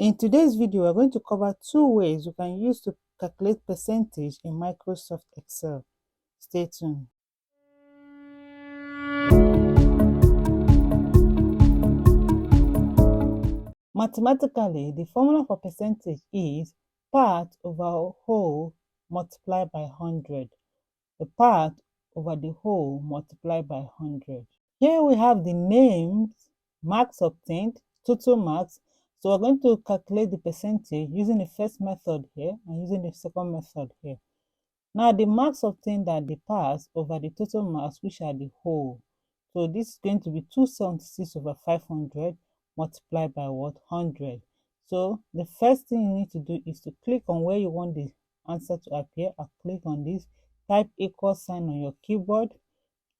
In today's video, we're going to cover two ways you can use to calculate percentage in Microsoft Excel. Stay tuned. Mathematically, the formula for percentage is part over whole multiplied by 100. The part over the whole multiplied by 100. Here we have the names, marks obtained, total marks. So we're going to calculate the percentage using the first method here and using the second method here. Now the marks obtained are the pass over the total marks, which are the whole. So this is going to be 276 over 500 multiplied by what? 100. So the first thing you need to do is to click on where you want the answer to appear. I'll click on this, type equal sign on your keyboard,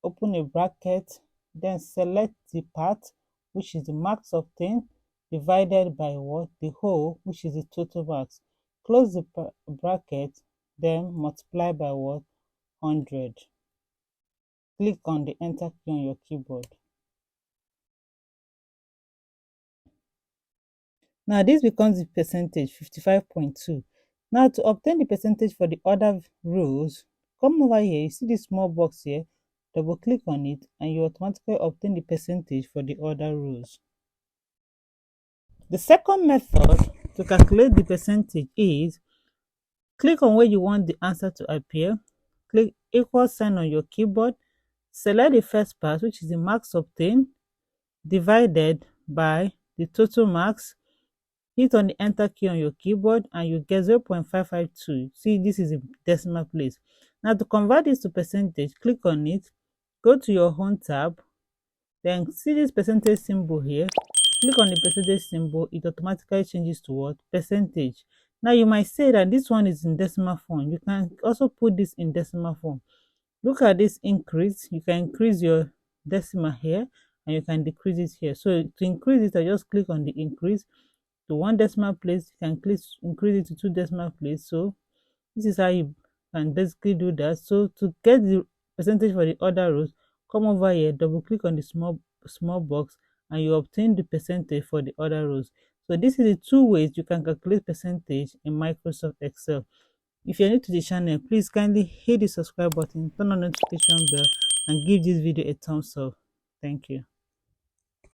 open a bracket, then select the part, which is the marks obtained, divided by what? The whole, which is the total marks. Close the bracket, then multiply by what? 100. Click on the enter key on your keyboard. Now this becomes the percentage, 55.2. Now to obtain the percentage for the other rows, come over here, you see this small box here, double click on it and you automatically obtain the percentage for the other rows. The second method to calculate the percentage is click on where you want the answer to appear, click equal sign on your keyboard, select the first part, which is the marks obtained, divided by the total marks, hit on the enter key on your keyboard and you get 0.552. See, this is a decimal place. Now to convert this to percentage, click on it, go to your home tab, then see this percentage symbol here, click on the percentage symbol, it automatically changes to what? Percentage. Now you might say that this one is in decimal form. You can also put this in decimal form. Look at this increase. You can increase your decimal here and you can decrease it here. So to increase it, I just click on the increase to 1 decimal place. You can click increase it to 2 decimal place. So this is how you can basically do that. So to get the percentage for the other rows, come over here, double click on the small box and you obtain the percentage for the other rows. So this is the two ways you can calculate percentage in Microsoft Excel. If you're new to the channel, please kindly hit the subscribe button, turn on the notification bell and give this video a thumbs up. Thank you.